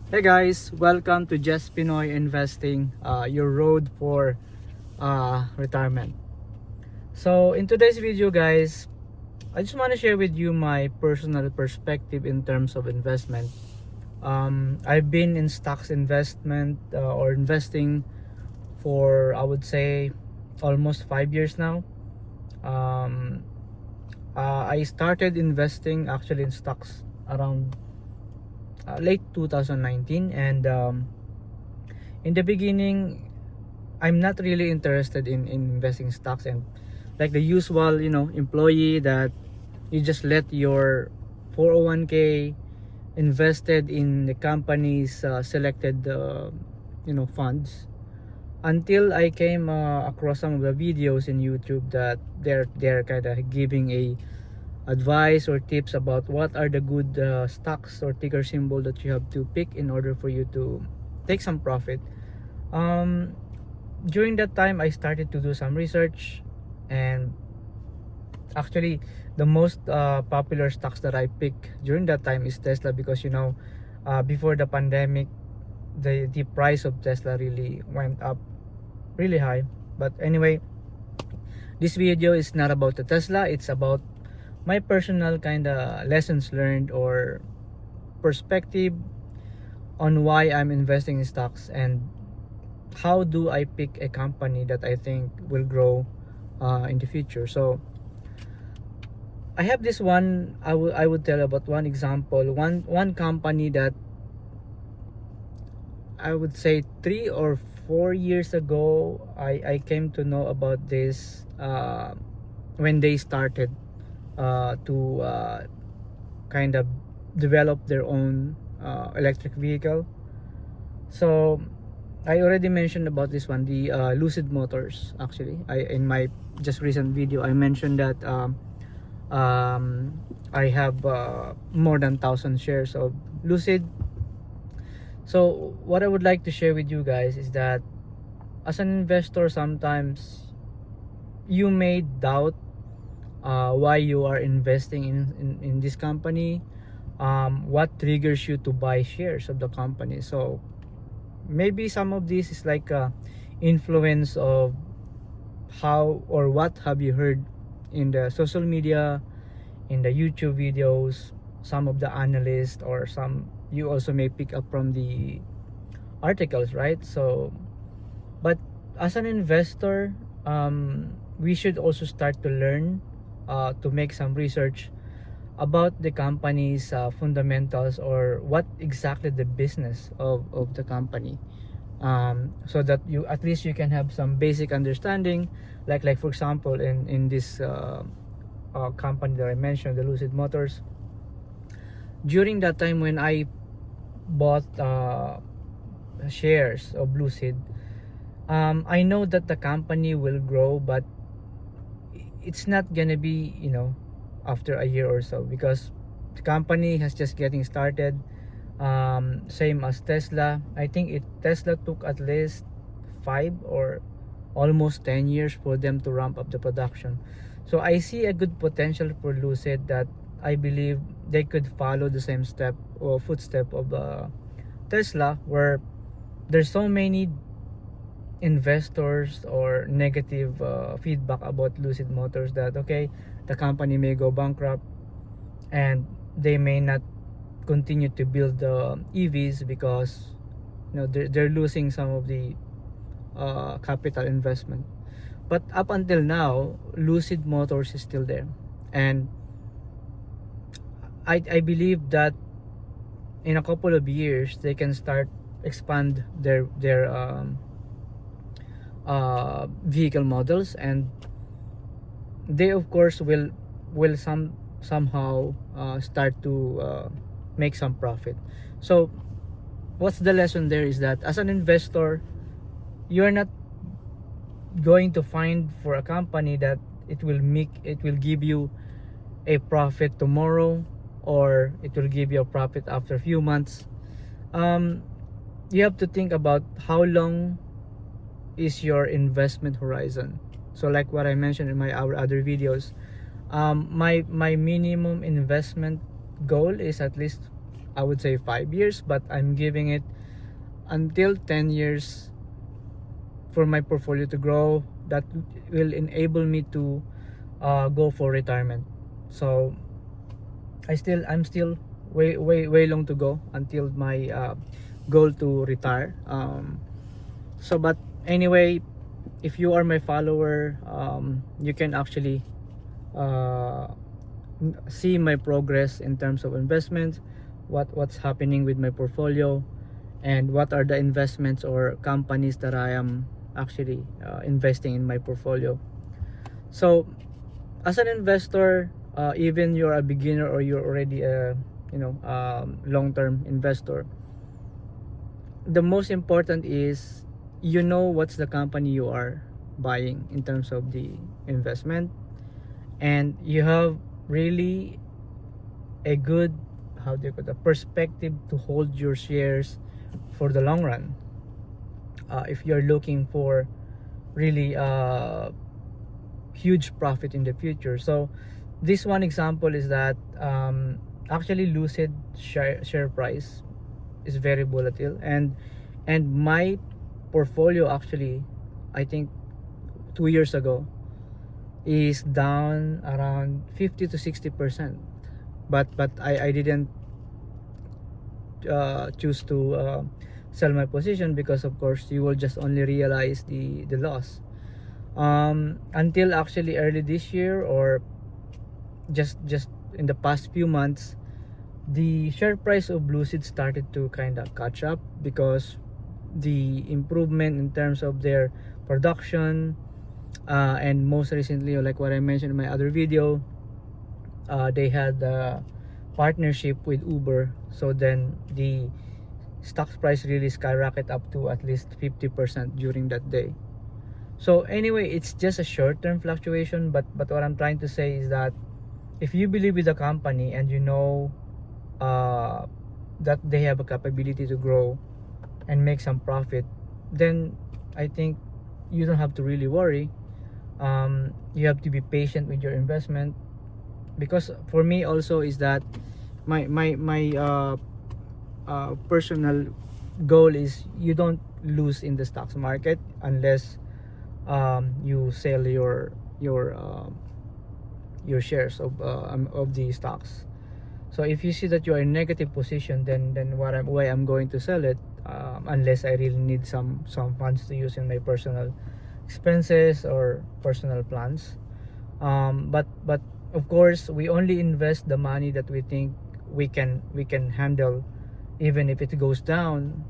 Hey guys, welcome to Just Pinoy Investing, your road for retirement. So in today's video guys, I just want to share with you my personal perspective in terms of investment. I've been in stocks investment or investing for I would say almost 5 years now. Um, I started investing actually in stocks around late 2019, and in the beginning I'm not really interested in investing stocks, and like the usual employee that you just let your 401k invested in the company's selected funds, until I came across some of the videos in YouTube that they're kind of giving a advice or tips about what are the good stocks or ticker symbol that you have to pick in order for you to take some profit. um, During that time I started to do some research, and actually the most popular stocks that I pick during that time is Tesla, because before the pandemic the price of Tesla really went up really high. But anyway, this video is not about the Tesla, it's about my personal kind of lessons learned or perspective on why I'm investing in stocks, and how do I pick a company that I think will grow in the future. So I have this one. I would tell about one example, one company that I would say 3 or 4 years ago I came to know about this when they started to kind of develop their own electric vehicle. So I already mentioned about this one, the Lucid Motors. Actually, I in my just recent video I mentioned that I have more than 1,000 shares of Lucid. So what I would like to share with you guys is that as an investor, sometimes you may doubt why you are investing in this company, what triggers you to buy shares of the company. So maybe some of this is like influence of how or what have you heard in the social media, in the YouTube videos, some of the analysts, or some you also may pick up from the articles, right? So but as an investor, we should also start to learn, to make some research about the company's fundamentals, or what exactly the business of the company, so that you at least you can have some basic understanding, like for example in this company that I mentioned, the Lucid Motors. During that time when I bought shares of Lucid, I know that the company will grow, but it's not gonna be after a year or so, because the company has just getting started. Same as Tesla. I think Tesla took at least 5 or almost 10 years for them to ramp up the production. So I see a good potential for Lucid, that I believe they could follow the same step or footstep of Tesla, where there's so many investors or negative feedback about Lucid Motors, that okay, the company may go bankrupt and they may not continue to build the EVs, because they're losing some of the capital investment. But up until now, Lucid Motors is still there, and I believe that in a couple of years they can start expand their vehicle models, and they of course will somehow start to make some profit. So what's the lesson there is that as an investor, you're not going to find for a company that it will give you a profit tomorrow, or it will give you a profit after a few months. um, you have to think about how long is your investment horizon. So like what I mentioned in my our other videos, my minimum investment goal is at least I would say 5 years, but I'm giving it until 10 years for my portfolio to grow. That will enable me to go for retirement. So I'm still way long to go until my goal to retire. So but anyway, if you are my follower, you can actually uh, see my progress in terms of investments, what's happening with my portfolio, and what are the investments or companies that I am actually investing in my portfolio. So as an investor, even you're a beginner or you're already a long-term investor, the most important is you know what's the company you are buying in terms of the investment, and you have really a good, how do you put, a perspective to hold your shares for the long run. If you're looking for really huge profit in the future. So this one example is that actually Lucid share price is very volatile, and my portfolio actually, I think 2 years ago, is down around 50 to 60%, but I didn't choose to sell my position, because of course you will just only realize the loss until actually early this year, or just in the past few months. The share price of Lucid started to kind of catch up, because the improvement in terms of their production, and most recently, like what I mentioned in my other video, they had a partnership with Uber. So then the stock price really skyrocket up to at least 50% during that day. So anyway, it's just a short-term fluctuation, but what I'm trying to say is that if you believe with the company and you know that they have a capability to grow and make some profit, then I think you don't have to really worry. You have to be patient with your investment, because for me also is that my personal goal is you don't lose in the stocks market unless you sell your shares of the stocks. So if you see that you are in negative position, then why I'm going to sell it, unless I really need some funds to use in my personal expenses or personal plans. But of course, we only invest the money that we think we can handle. Even if it goes down,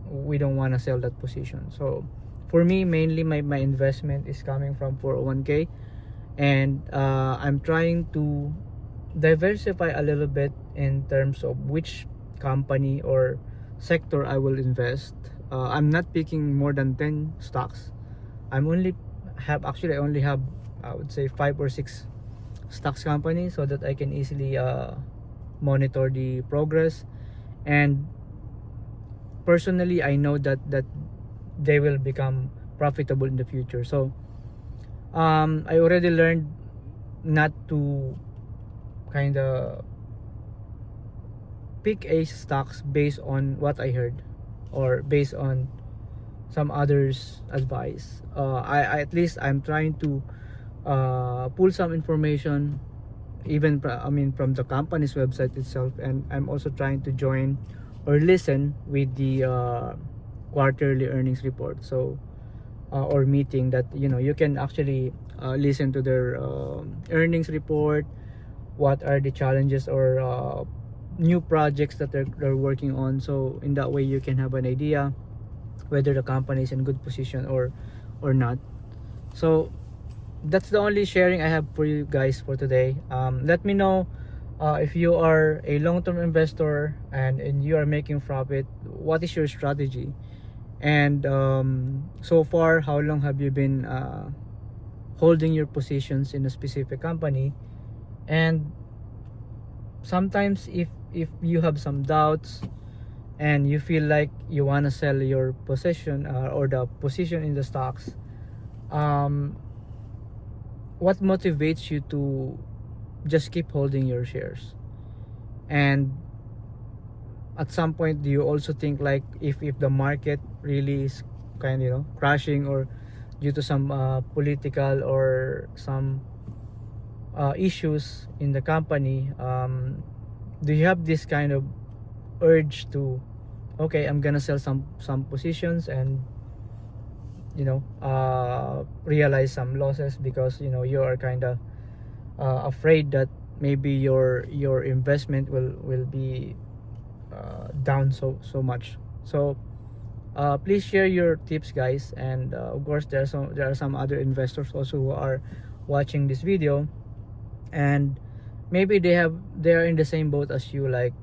we don't want to sell that position. So for me, mainly my investment is coming from 401k, and I'm trying to diversify a little bit in terms of which company or sector I will invest. I'm not picking more than 10 stocks. I only have, I would say, 5 or 6 stocks companies, so that I can easily monitor the progress. And personally, I know that they will become profitable in the future. So I already learned not to kind of pick a stocks based on what I heard or based on some others advice. I at least I'm trying to pull some information, even from the company's website itself, and I'm also trying to join or listen with the quarterly earnings report. So or meeting that you can actually listen to their earnings report, what are the challenges or new projects that they're working on. So in that way you can have an idea whether the company is in good position or not. So that's the only sharing I have for you guys for today. Let me know if you are a long-term investor and you are making profit, what is your strategy? And so far, how long have you been holding your positions in a specific company? And sometimes if you have some doubts and you feel like you want to sell your position or the position in the stocks, what motivates you to just keep holding your shares? And at some point do you also think like if the market really is kind of, crashing, or due to some political or some issues in the company, do you have this kind of urge to, okay, I'm gonna sell some positions and realize some losses, because you are kind of afraid that maybe your investment will be down so much. So please share your tips, guys, and of course there are some other investors also who are watching this video, and maybe they are in the same boat as you, like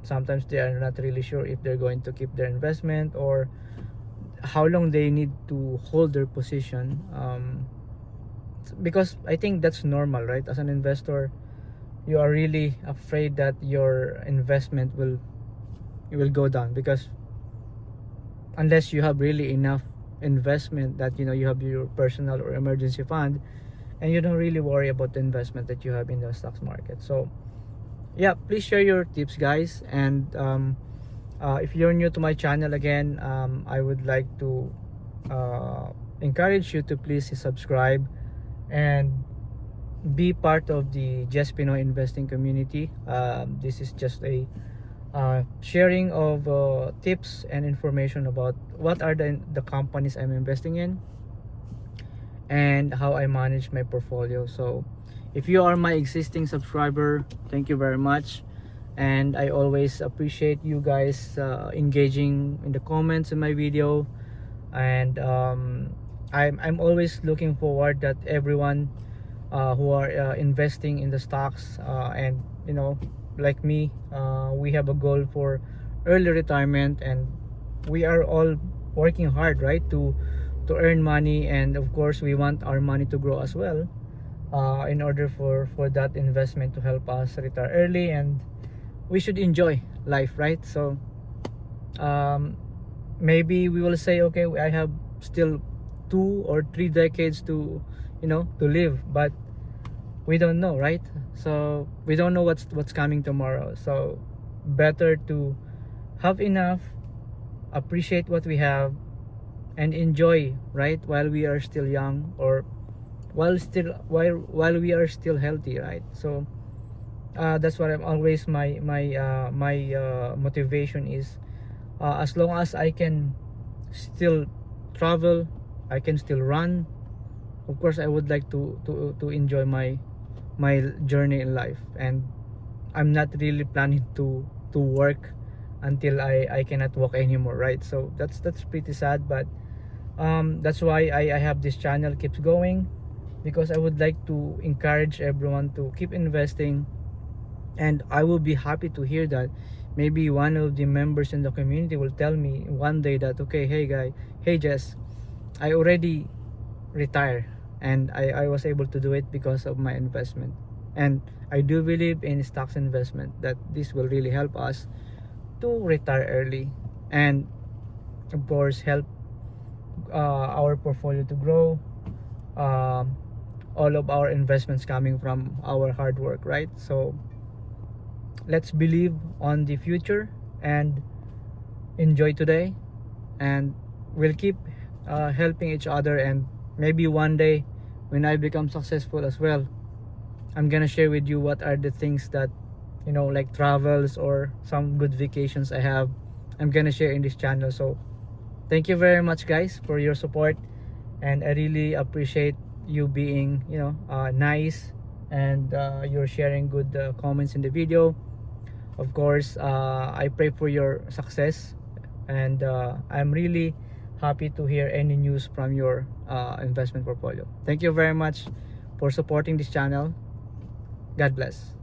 sometimes they are not really sure if they're going to keep their investment or how long they need to hold their position, because I think that's normal, right? As an investor, you are really afraid that your investment will go down, because unless you have really enough investment that you have your personal or emergency fund, and you don't really worry about the investment that you have in the stocks market. So yeah, please share your tips, guys, and if you're new to my channel, again, I would like to encourage you to please subscribe and be part of the Jess Pinoy investing community. This is just a sharing of tips and information about what are the companies I'm investing in and how I manage my portfolio. So if you are my existing subscriber, thank you very much, and I always appreciate you guys engaging in the comments in my video, and I'm always looking forward that everyone who are investing in the stocks, and like me, we have a goal for early retirement, and we are all working hard, right, to earn money, and of course we want our money to grow as well, in order for that investment to help us retire early, and we should enjoy life, right? So maybe we will say, okay, I have still 2 or 3 decades to to live, but we don't know, right? So we don't know what's coming tomorrow. So better to have enough, appreciate what we have, and enjoy, right, while we are still young, or while we are still healthy, right? So that's what I'm always my motivation is, as long as I can still travel, I can still run, of course I would like to enjoy my journey in life, and I'm not really planning to work until I cannot walk anymore, right? So that's pretty sad, but that's why I have this channel keeps going, because I would like to encourage everyone to keep investing. And I will be happy to hear that maybe one of the members in the community will tell me one day that, okay, hey Jess, I already retired, and I was able to do it because of my investment. And I do believe in stocks investment, that this will really help us to retire early, and of course help our portfolio to grow, all of our investments coming from our hard work, right? So let's believe on the future and enjoy today, and we'll keep helping each other. And maybe one day when I become successful as well, I'm gonna share with you what are the things that like travels or some good vacations I have, I'm gonna share in this channel. So thank you very much, guys, for your support, and I really appreciate you being nice, and you're sharing good comments in the video. Of course, I pray for your success, and I'm really happy to hear any news from your investment portfolio. Thank you very much for supporting this channel. God bless.